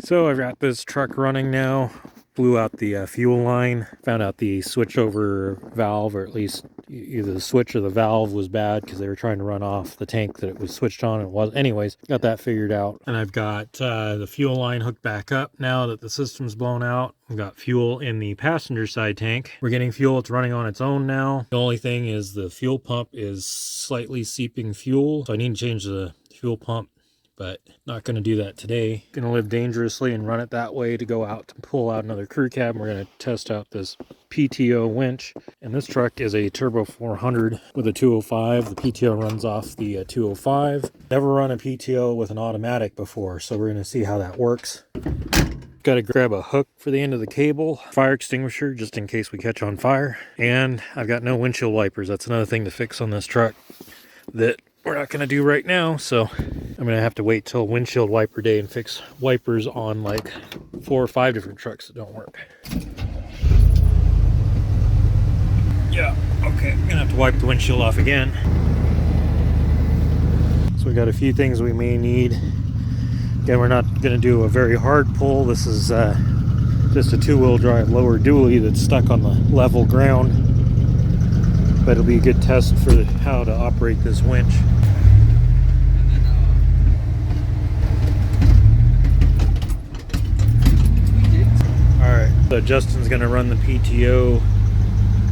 So I've got this truck running now. Blew out the fuel line, found out the switchover valve, or at least either the switch or the valve was bad because they were trying to run off the tank that it was switched on, and it was. Anyways, got that figured out. And I've got the fuel line hooked back up now that the system's blown out. We've got fuel in the passenger side tank. We're getting fuel. It's running on its own now. The only thing is the fuel pump is slightly seeping fuel, so I need to change the fuel pump, but not going to do that today. Going to live dangerously and run it that way to go out to pull out another crew cab. We're going to test out this PTO winch. And this truck is a Turbo 400 with a 205. The PTO runs off the 205. Never run a PTO with an automatic before, so we're going to see how that works. Got to grab a hook for the end of the cable, fire extinguisher just in case we catch on fire. And I've got no windshield wipers. That's another thing to fix on this truck that we're not going to do right now, so I'm going to have to wait till windshield wiper day and fix wipers on like 4 or 5 different trucks that don't work. Yeah, okay, I'm going to have to wipe the windshield off again. So we got a few things we may need. Again, we're not going to do a very hard pull. This is just a 2-wheel drive lower dually that's stuck on the level ground. But it'll be a good test for how to operate this winch. Alright, so Justin's going to run the PTO,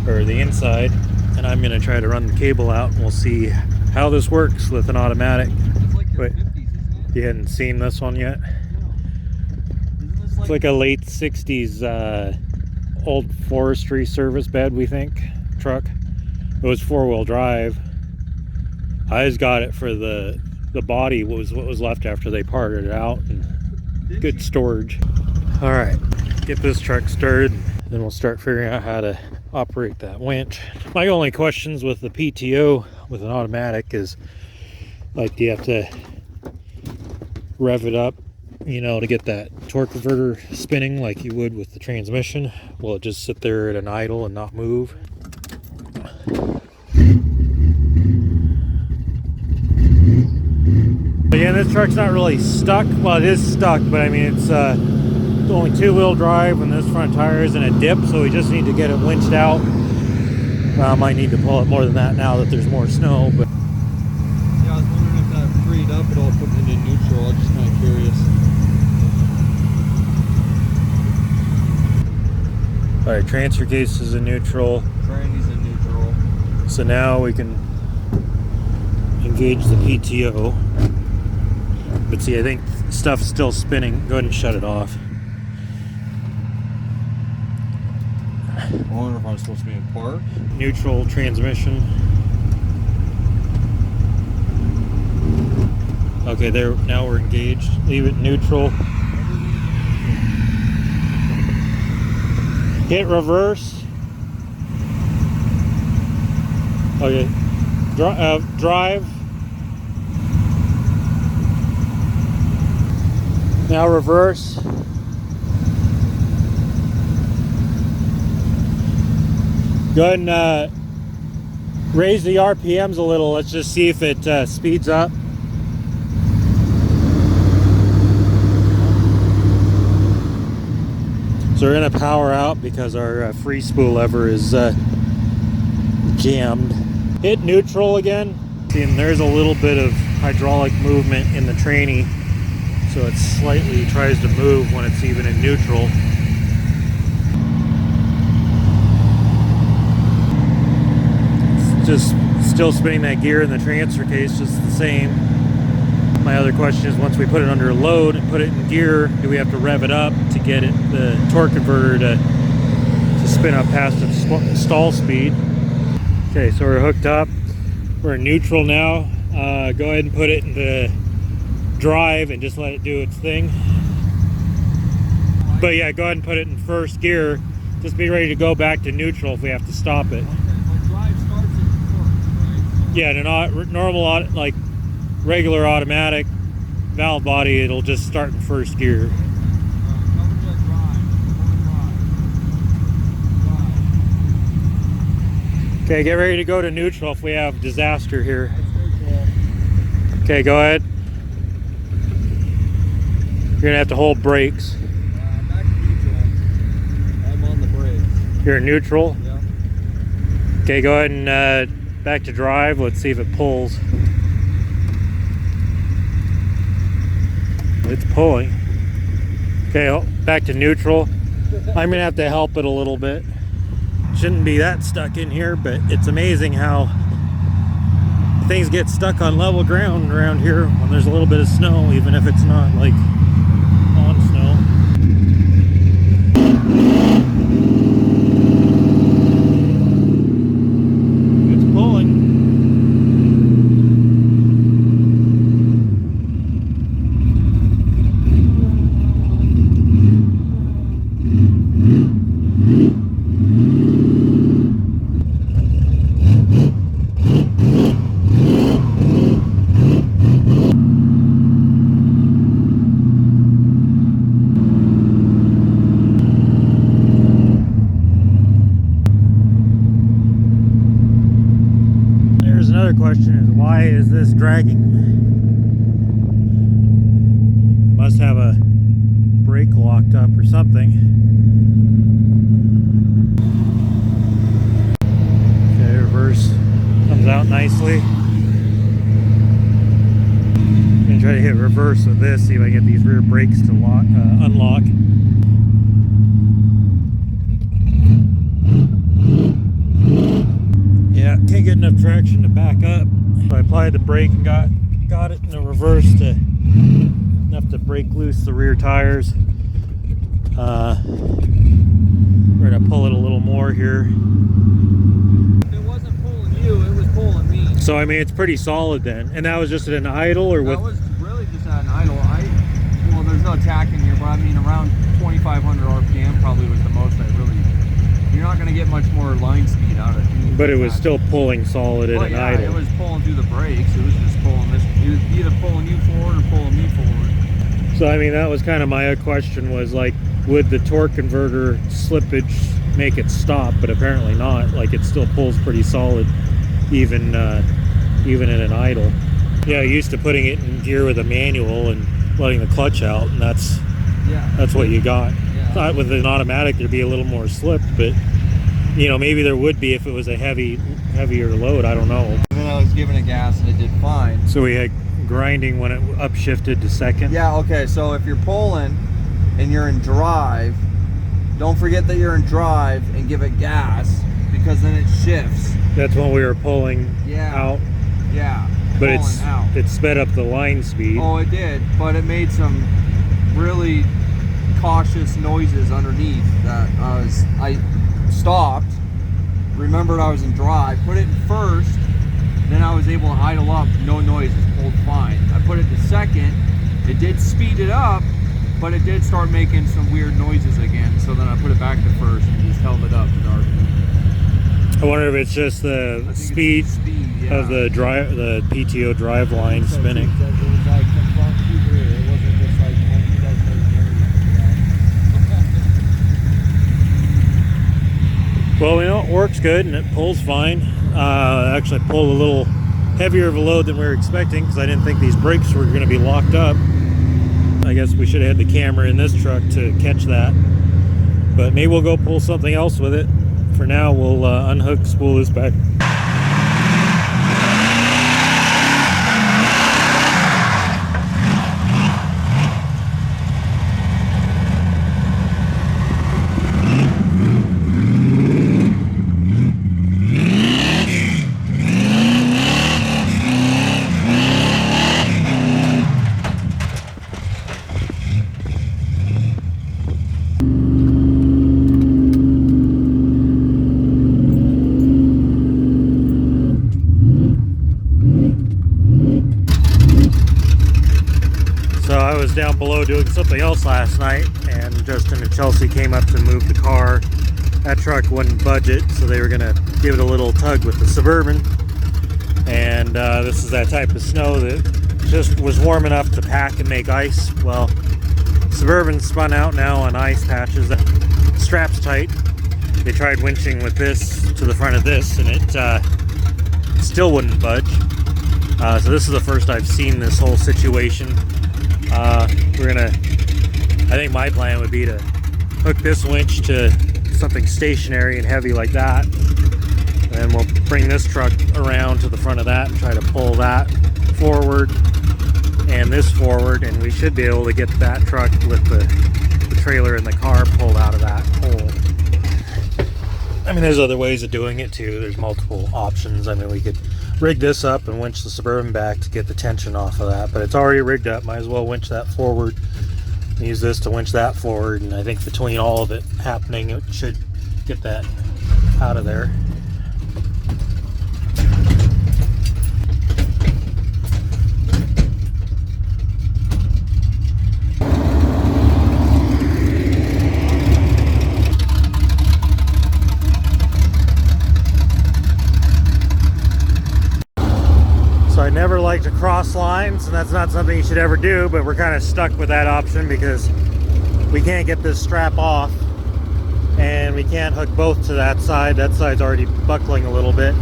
or the inside, and I'm going to try to run the cable out, and we'll see how this works with an automatic. It's like your Wait, 50s, isn't it? you hadn't seen this one yet? No. Isn't this It's like a late 60s old forestry service bed, we think, truck. It was 4-wheel drive. I just got it for the body was what was left after they parted it out, and good storage. All right, get this truck started, then we'll start figuring out how to operate that winch. My only questions with the PTO with an automatic is, like, do you have to rev it up, you know, to get that torque converter spinning like you would with the transmission? Will it just sit there at an idle and not move? Again, this truck's not really stuck. Well, it is stuck, but I mean, it's only 2-wheel drive, and this front tire is in a dip, so we just need to get it winched out. I might need to pull it more than that now that there's more snow. But Yeah, I was wondering if that freed up at all, put it into neutral. I'm just kind of curious. all right, transfer case is in neutral. Tranny's in neutral. So now we can engage the PTO. But see, I think stuff's still spinning. Go ahead and shut it off. I wonder if I'm supposed to be in park. Neutral transmission. Okay, there. Now we're engaged. Leave it neutral. Hit reverse. Okay. Drive. Now reverse. Go ahead and raise the RPMs a little. Let's just see if it speeds up. So we're going to power out because our free spool lever is jammed. Hit neutral again. See, and there's a little bit of hydraulic movement in the tranny, so it slightly tries to move when it's even in neutral. It's just still spinning that gear in the transfer case, just the same. My other question is, once we put it under a load and put it in gear, do we have to rev it up to get it, the torque converter to spin up past its stall speed? Okay, so we're hooked up. We're in neutral now. Go ahead and put it into drive and just let it do its thing. But yeah, go ahead and put it in first gear. Just be ready to go back to neutral if we have to stop it. Okay, well, drive starts at first, right? Yeah, in a normal, like regular automatic valve body, it'll just start in first gear. Okay, get ready to go to neutral if we have disaster here. Okay, go ahead. gonna have to hold brakes. Back to neutral. I'm on the brakes. You're in neutral? Yeah. Okay, go ahead and back to drive. Let's see if it pulls. It's pulling. Okay, back to neutral. I'm gonna have to help it a little bit. Shouldn't be that stuck in here, but it's amazing how things get stuck on level ground around here when there's a little bit of snow, even if it's not like on snow. It's pulling. Another question is, why is this dragging? Must have a brake locked up or something. Okay, reverse comes out nicely. I'm gonna try to hit reverse with this, see if I can get these rear brakes to unlock. Yeah, can't get enough traction to back up. So I applied the brake and got it in the reverse to enough to break loose the rear tires. We're gonna pull it a little more here. If it wasn't pulling you, it was pulling me. So I mean, it's pretty solid then. And that was just at an idle, or That with? was really just at an idle. Well, there's no tack in here, but I mean around 2,500 RPM probably was the most I really. You're not going to get much more line speed out of it. But it was still pulling solid at an idle. It was pulling through the brakes. It was just pulling this. It was either pulling you forward or pulling me forward. So I mean, that was kind of my question, was like, would the torque converter slippage make it stop? But apparently not. Like, it still pulls pretty solid, even in an idle. Yeah, used to putting it in gear with a manual and letting the clutch out, and that's what you got. Yeah. Thought with an automatic there'd be a little more slip, but you know, maybe there would be if it was a heavier load. I don't know. And then I was giving it gas and it did fine. So we had grinding when it upshifted to second. Yeah. Okay. So if you're pulling and you're in drive, don't forget that you're in drive and give it gas, because then it shifts. That's when we were pulling out. Yeah. But it sped up the line speed. Oh, it did, but it made some really cautious noises underneath that I stopped, remembered I was in drive, put it in first, then I was able to idle up, no noises, pulled fine. I put it to second, it did speed it up, but it did start making some weird noises again, so then I put it back to first and just held it up to dark. I wonder if it's just the speed of the PTO drive line spinning. It was like from front to rear. It wasn't just like one you guys know. Well, you know, it works good and it pulls fine. Actually, I pulled a little heavier of a load than we were expecting because I didn't think these brakes were going to be locked up. I guess we should have had the camera in this truck to catch that. But maybe we'll go pull something else with it. For now, we'll unhook, spool this back. Down below doing something else last night, and Justin and Chelsea came up to move the car. That truck wouldn't budget, so they were gonna give it a little tug with the Suburban. And this is that type of snow that just was warm enough to pack and make ice. Well, Suburban spun out now on ice patches. That strap's tight. They tried winching with this to the front of this, and it still wouldn't budge. So this is the first I've seen this whole situation. We're gonna think my plan would be to hook this winch to something stationary and heavy like that. And then we'll bring this truck around to the front of that and try to pull that forward and this forward, and we should be able to get that truck with the trailer and the car pulled out of that hole. I mean, there's other ways of doing it too. There's multiple options. I mean, we could rig this up and winch the Suburban back to get the tension off of that, but it's already rigged up. Might as well winch that forward. Use this to winch that forward, and I think between all of it happening, it should get that out of there. So I never like to cross lines, and that's not something you should ever do, but we're kind of stuck with that option because we can't get this strap off, and we can't hook both to that side. That side's already buckling a little bit,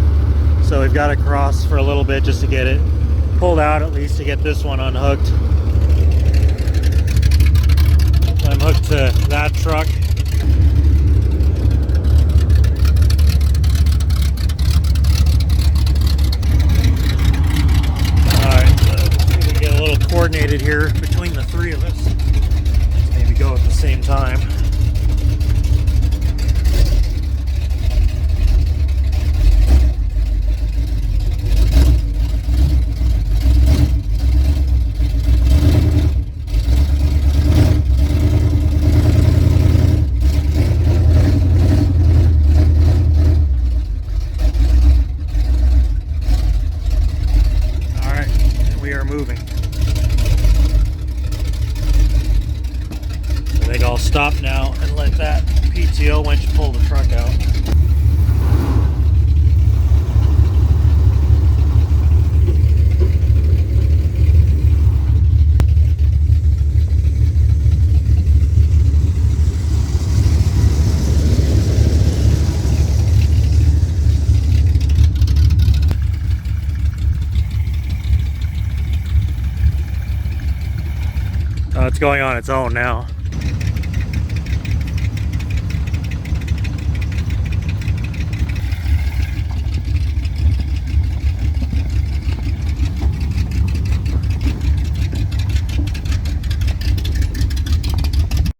so we've got to cross for a little bit just to get it pulled out, at least to get this one unhooked. I'm hooked to that truck. Coordinated here between the three of us. Let's maybe go at the same time. All right, we are moving. I think I'll stop now and let that PTO winch pull the truck out. It's going on its own now.